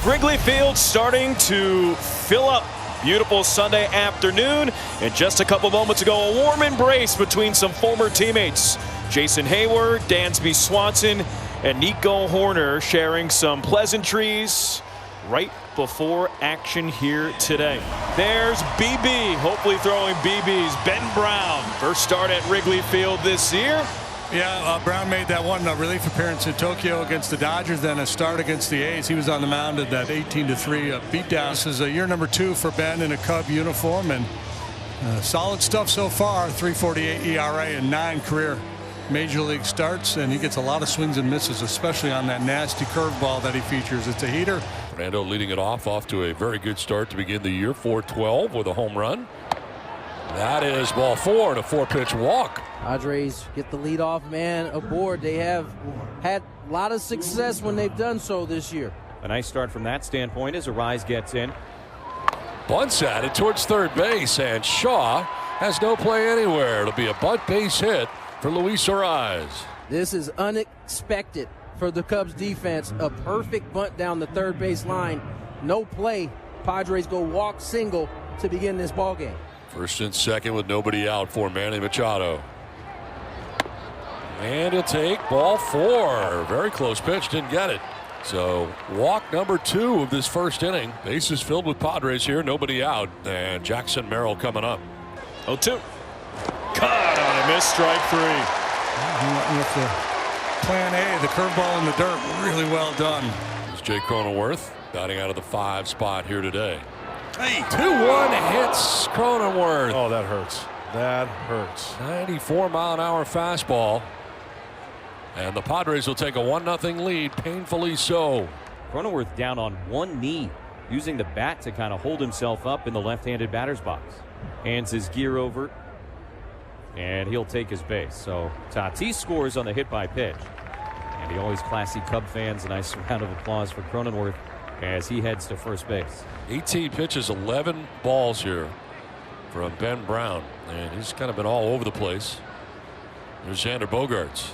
Wrigley Field starting to fill up. Beautiful Sunday afternoon. And just a couple moments ago, a warm embrace between some former teammates. Jason Hayward, Dansby Swanson, and Nico Horner sharing some pleasantries right before action here today. There's BB, hopefully throwing BBs. Ben Brown, first start at Wrigley Field this year. Yeah, Brown made that one relief appearance in Tokyo against the Dodgers, then a start against the A's. He was on the mound at that 18-3 beatdown. This is year number 2 for Ben in a Cub uniform, and solid stuff so far. 3.48 ERA and 9 career major league starts, and he gets a lot of swings and misses, especially on that nasty curveball that he features. It's a heater. Fernando leading it off to a very good start to begin the year. 4-12 with a home run. That is ball 4 and a 4-pitch walk. Padres get the leadoff man aboard. They have had a lot of success when they've done so this year. A nice start from that standpoint as Arise gets in. Bunts at it towards third base, and Shaw has no play anywhere. It'll be a bunt base hit for Luis Arise. This is unexpected for the Cubs defense. A perfect bunt down the third base line. No play. Padres go walk single to begin this ball game. First and second with nobody out for Manny Machado. And he'll take ball 4. Very close pitch, didn't get it. So walk number 2 of this first inning. Bases filled with Padres here, nobody out. And Jackson Merrill coming up. 0-2. Caught on a miss, strike 3. With the plan A, the curveball in the dirt, really well done. It's Jay Cronenworth batting out of the 5 spot here today. Hey, 2-1 hits Cronenworth. Oh, that hurts. That hurts. 94-mile-an-hour fastball. And the Padres will take a 1-0 lead, painfully so. Cronenworth down on one knee, using the bat to kind of hold himself up in the left-handed batter's box. Hands his gear over, and he'll take his base. So Tatis scores on the hit by pitch. And the always classy Cub fans, a nice round of applause for Cronenworth as he heads to first base. 18 pitches, 11 balls here from Ben Brown. And he's kind of been all over the place. There's Xander Bogaerts.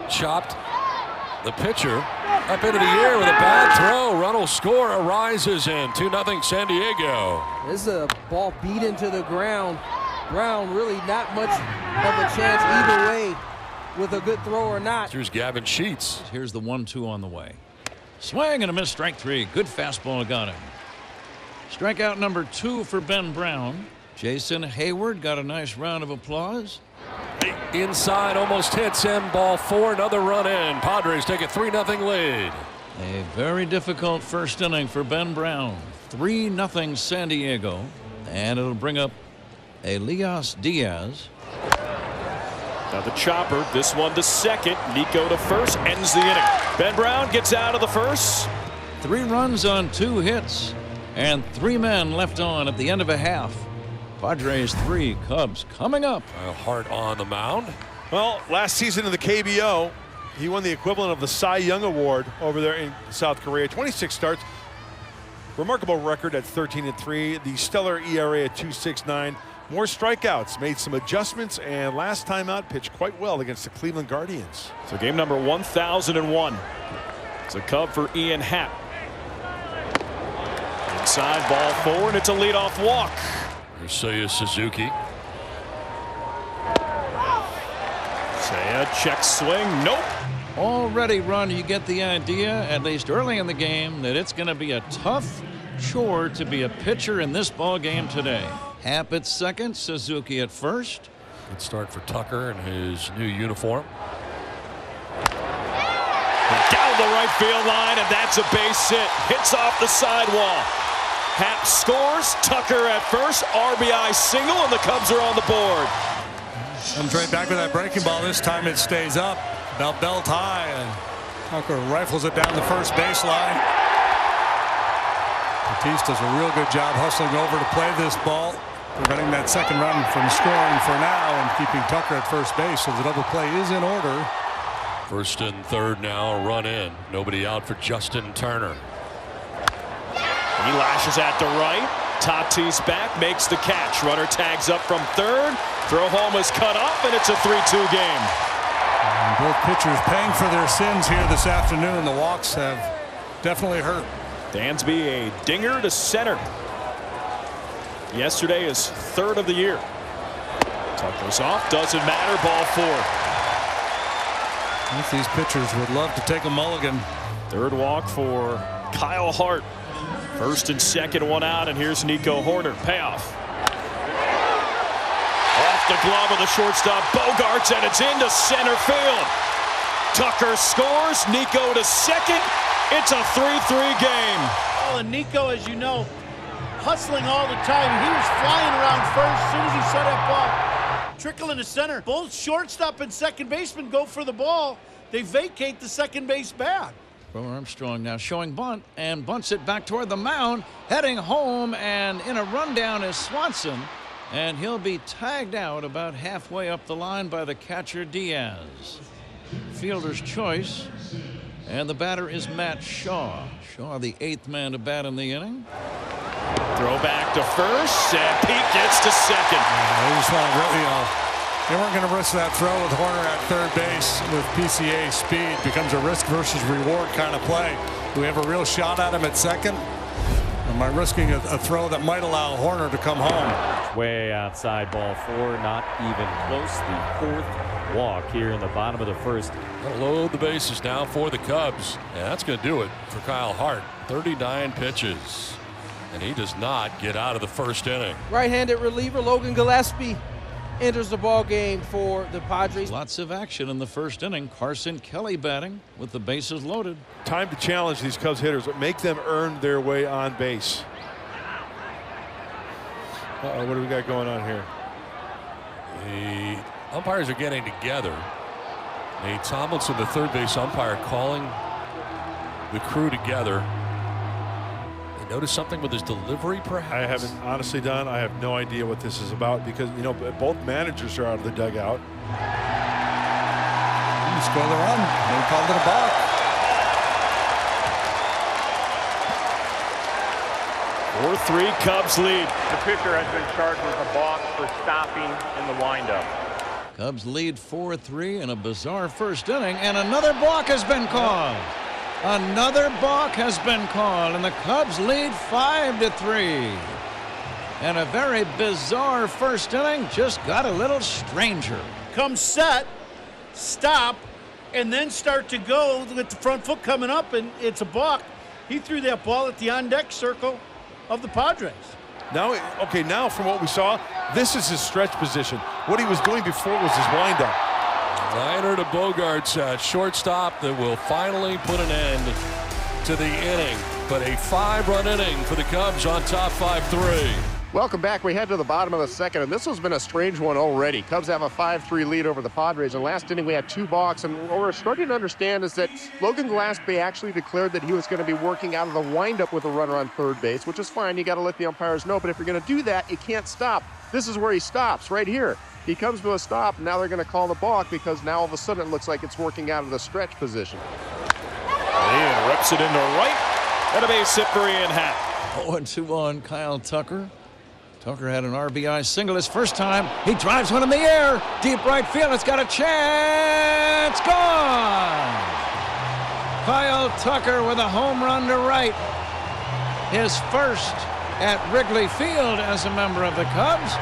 Chopped the pitcher up into the air with a bad throw. Run will score. Arises in 2-0 San Diego. This is a ball beat into the ground. Brown really not much of a chance either way with a good throw or not. Here's Gavin Sheets. Here's the 1-2 on the way. Swing and a miss, strike 3. Good fastball got him. Strikeout number 2 for Ben Brown. Jason Hayward got a nice round of applause. Inside, almost hits him. Ball 4, another run in. Padres take a 3-0 lead. A very difficult first inning for Ben Brown. 3-0 San Diego. And it'll bring up Elias Diaz. Now the chopper, this one to second. Nico to first, ends the inning. Ben Brown gets out of the first. 3 runs on 2 hits. And 3 men left on at the end of a half. Padres 3, Cubs coming up. Hart on the mound. Well, last season in the KBO, he won the equivalent of the Cy Young Award over there in South Korea. 26 starts. Remarkable record at 13-3. The stellar ERA at 2.69. More strikeouts, made some adjustments, and last time out pitched quite well against the Cleveland Guardians. So game number 1001. It's a Cub for Ian Happ. Inside, ball 4, and it's a leadoff walk. Here's Seiya Suzuki. Seiya check swing. Nope. Already, Ron, you get the idea, at least early in the game, that it's going to be a tough chore to be a pitcher in this ball game today. Happ at second, Suzuki at first. Good start for Tucker in his new uniform. Down the right field line, and that's a base hit. Hits off the sidewall. Happ scores. Tucker at first. RBI single, and the Cubs are on the board. Comes right back with that breaking ball. This time it stays up. Belt high, and Tucker rifles it down the first baseline. Tatis does a real good job hustling over to play this ball, preventing that second run from scoring for now and keeping Tucker at first base. So the double play is in order. First and third now, a run in. Nobody out for Justin Turner. He lashes at the right. Tatis back, makes the catch. Runner tags up from third. Throw home is cut off, and it's a 3-2 game. And both pitchers paying for their sins here this afternoon. The walks have definitely hurt. Dansby a dinger to center. Yesterday is third of the year. Tucker's off, doesn't matter, ball 4. These pitchers would love to take a mulligan. Third walk for Kyle Hart. First and second, one out, and here's Nico Horner. Payoff. Off the glove of the shortstop, Bogarts, and it's into center field. Tucker scores, Nico to second. It's a 3-3 game. Oh, and Nico, as you know, hustling all the time. He was flying around first as soon as he saw that ball trickle into center. Both shortstop and second baseman go for the ball. They vacate the second base bag. Bo Armstrong now showing bunt and bunts it back toward the mound, heading home, and in a rundown is Swanson, and he'll be tagged out about halfway up the line by the catcher Diaz. Fielder's choice, and the batter is Matt Shaw. Shaw, the 8th man to bat in the inning. Throw back to first, and Pete gets to second. They just want to, they weren't going to risk that throw with Horner at third base with PCA speed. Becomes a risk versus reward kind of play. Do we have a real shot at him at second? Or am I risking a throw that might allow Horner to come home? Way outside, ball 4, not even close. The 4th walk here in the bottom of the first. Gonna load the bases now for the Cubs, and that's going to do it for Kyle Hart. 39 pitches, and he does not get out of the first inning. Right-handed reliever Logan Gillespie enters the ball game for the Padres. Lots of action in the first inning. Carson Kelly batting with the bases loaded. Time to challenge these Cubs hitters, make them earn their way on base. Uh-oh, what do we got going on here? The umpires are getting together. Nate Tomlinson, the third base umpire, calling the crew together. They notice something with his delivery, perhaps? I haven't, honestly, Don, I have no idea what this is about because, you know, both managers are out of the dugout. He scored the run. They called it a balk. 4-3 Cubs lead. The pitcher has been charged with a balk for stopping in the windup. Cubs lead 4-3 in a bizarre first inning, and another balk has been called. Another balk has been called, and the Cubs lead 5-3. And a very bizarre first inning just got a little stranger. Come set, stop, and then start to go with the front foot coming up, and it's a balk. He threw that ball at the on-deck circle of the Padres. Now, okay, now from what we saw, this is his stretch position. What he was doing before was his windup. Liner to Bogarts at shortstop that will finally put an end to the inning. But a 5-run inning for the Cubs on top 5-3. Welcome back. We head to the bottom of the second, and this has been a strange one already. Cubs have a 5-3 lead over the Padres. And last inning, we had 2 balks. And what we're starting to understand is that Logan Gillespie actually declared that he was going to be working out of the windup with a runner on third base, which is fine. You got to let the umpires know. But if you're going to do that, you can't stop. This is where he stops, right here. He comes to a stop, and now they're going to call the balk because now all of a sudden it looks like it's working out of the stretch position. Ian rips it into right, and a base hit for Ian Happ. 0-2 on Kyle Tucker. Tucker had an RBI single his first time. He drives one in the air. Deep right field. It's got a chance. Gone. Kyle Tucker with a home run to right. His first at Wrigley Field as a member of the Cubs.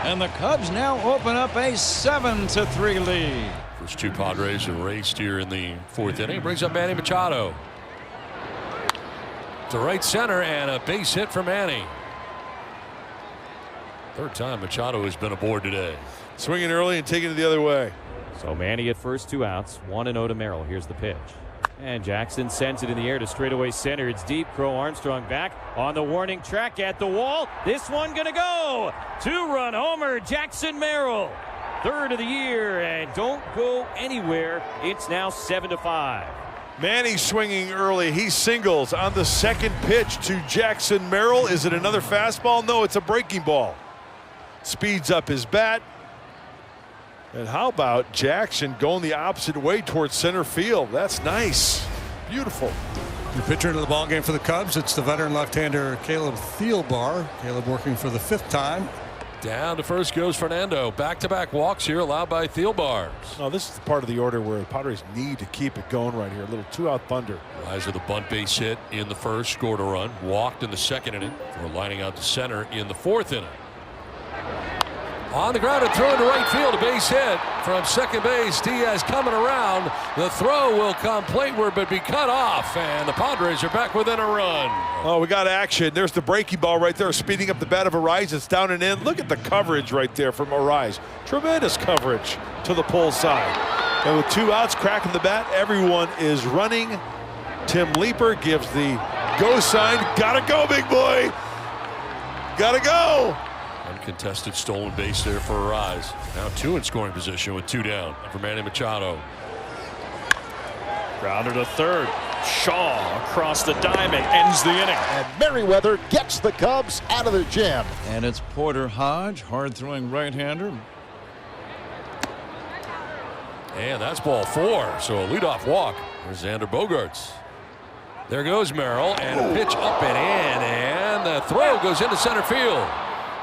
And the Cubs now open up a 7-3 lead. First 2 Padres have raced here in the 4th inning. Brings up Manny Machado to right center, and a base hit for Manny. Third time Machado has been aboard today. Swinging early and taking it the other way. So Manny at first, 2 outs, 1-0 to Merrill. Here's the pitch. And Jackson sends it in the air to straightaway center. It's deep. Crow Armstrong back on the warning track at the wall. This one gonna go. 2-run homer, Jackson Merrill. 3rd of the year, and don't go anywhere. It's now 7-5. Manny swinging early. He singles on the second pitch to Jackson Merrill. Is it another fastball? No, it's a breaking ball. Speeds up his bat. And how about Jackson going the opposite way towards center field? That's nice. Beautiful. The pitcher into the ball game for the Cubs. It's the veteran left-hander Caleb Thielbar. Caleb working for the 5th time Down to first goes Fernando. Back-to-back walks here allowed by Thielbars. No, this is the part of the order where the Padres need to keep it going right here. A little two-out thunder. Rise with a bunt base hit in the first, scored a run. Walked in the second inning for lining out to center in the fourth inning. On the ground and throw into right field, a base hit from second base. Diaz coming around. The throw will come plateward but be cut off, and the Padres are back within a run. Oh, we got action. There's the breaking ball right there, speeding up the bat of Arise. It's down and in. Look at the coverage right there from Arise. Tremendous coverage to the pull side. And with 2 outs, cracking the bat, everyone is running. Tim Leeper gives the go sign. Gotta go, big boy. Gotta go. Uncontested stolen base there for Arise. Now 2 in scoring position with 2 down for Manny Machado. Grounder to third. Shaw across the diamond ends the inning. And Merriweather gets the Cubs out of the jam. And it's Porter Hodge, hard-throwing right-hander. And that's ball 4. So a leadoff walk. There's Xander Bogaerts. There goes Merrill, and a pitch up and in, and the throw goes into center field.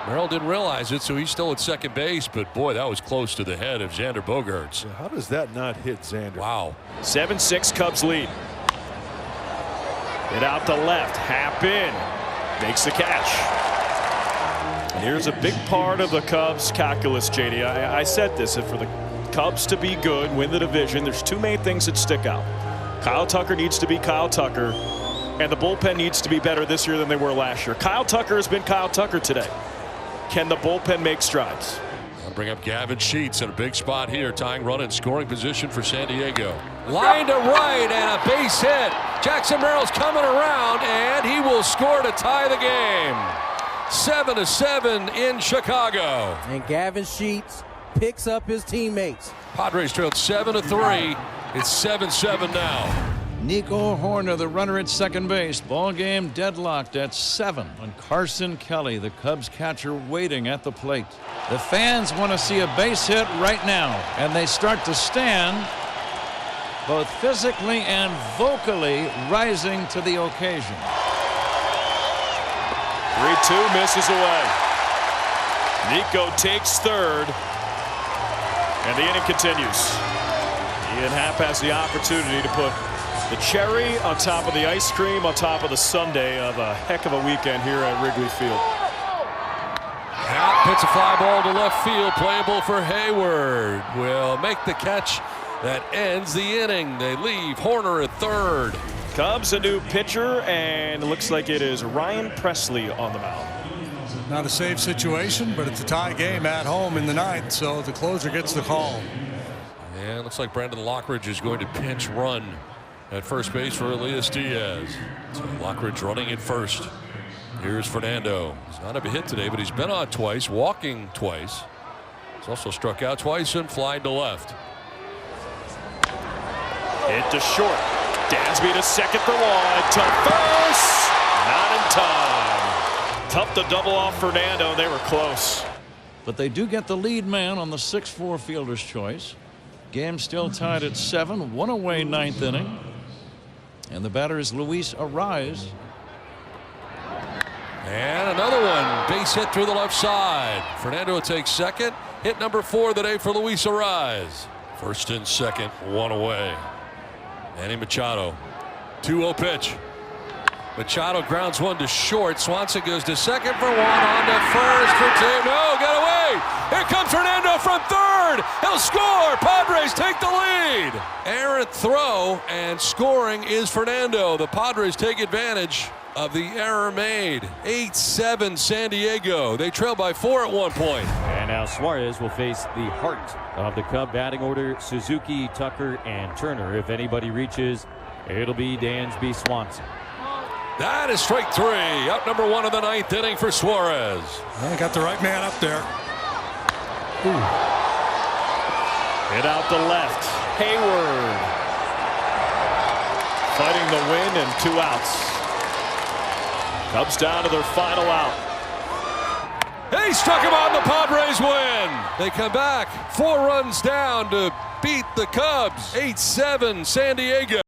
Merrill didn't realize it, so he's still at second base, but boy, that was close to the head of Xander Bogaerts. So how does that not hit Xander? Wow. 7-6 Cubs lead. Hit out to left. Hap in. Makes the catch. And here's a big part of the Cubs calculus, JD. I said this, if for the Cubs to be good, win the division, there's 2 main things that stick out. Kyle Tucker needs to be Kyle Tucker, and the bullpen needs to be better this year than they were last year. Kyle Tucker has been Kyle Tucker today. Can the bullpen make strides? I'll bring up Gavin Sheets in a big spot here, tying run in scoring position for San Diego. Line to right and a base hit. Jackson Merrill's coming around, and he will score to tie the game. 7-7 in Chicago. And Gavin Sheets picks up his teammates. Padres trailed 7-3. It's 7-7 now. Nico Horner, the runner at second base. Ball game deadlocked at 7. And Carson Kelly, the Cubs catcher, waiting at the plate. The fans want to see a base hit right now, and they start to stand, both physically and vocally rising to the occasion. 3-2 misses away. Nico takes third, and the inning continues. Ian Happ has the opportunity to put the cherry on top of the ice cream on top of the sundae of a heck of a weekend here at Wrigley Field. Happ hits a fly ball to left field, playable for Hayward. Will make the catch that ends the inning. They leave Horner at third. Cubs a new pitcher, and it looks like it is Ryan Presley on the mound. Not a safe situation, but it's a tie game at home in the 9th, so the closer gets the call. And looks like Brandon Lockridge is going to pinch run at first base for Elias Diaz. So Lockridge running at first. Here's Fernando. He's not have a hit today, but he's been on twice, walking twice. He's also struck out twice and flied to left. Hit to short. Dansby to second for wide. To first. Not in time. Tough to double off Fernando. They were close. But they do get the lead man on the 6-4 fielder's choice. Game still tied at 7. 1 away, 9th inning. And the batter is Luis Arise. And another one. Base hit through the left side. Fernando takes second. Hit number 4 today for Luis Arise. First and second, 1 away. Manny Machado. 2-0 pitch. Machado grounds one to short. Swanson goes to second for 1, on to first for 2. No, got away. Here comes Fernando from third. He'll score. Padres take the lead. Errant throw, and scoring is Fernando. The Padres take advantage of the error made. 8-7 San Diego. They trail by 4 at one point. And now Suarez will face the heart of the Cub batting order, Suzuki, Tucker, and Turner. If anybody reaches, it'll be Dansby Swanson. That is strike 3. Out number 1 of the 9th inning for Suarez. Well, got the right man up there. Ooh. Hit out to left. Hayward fighting the win and 2 outs. Cubs down to their final out. He struck him on. The Padres win. They come back 4 runs down to beat the Cubs. 8-7 San Diego.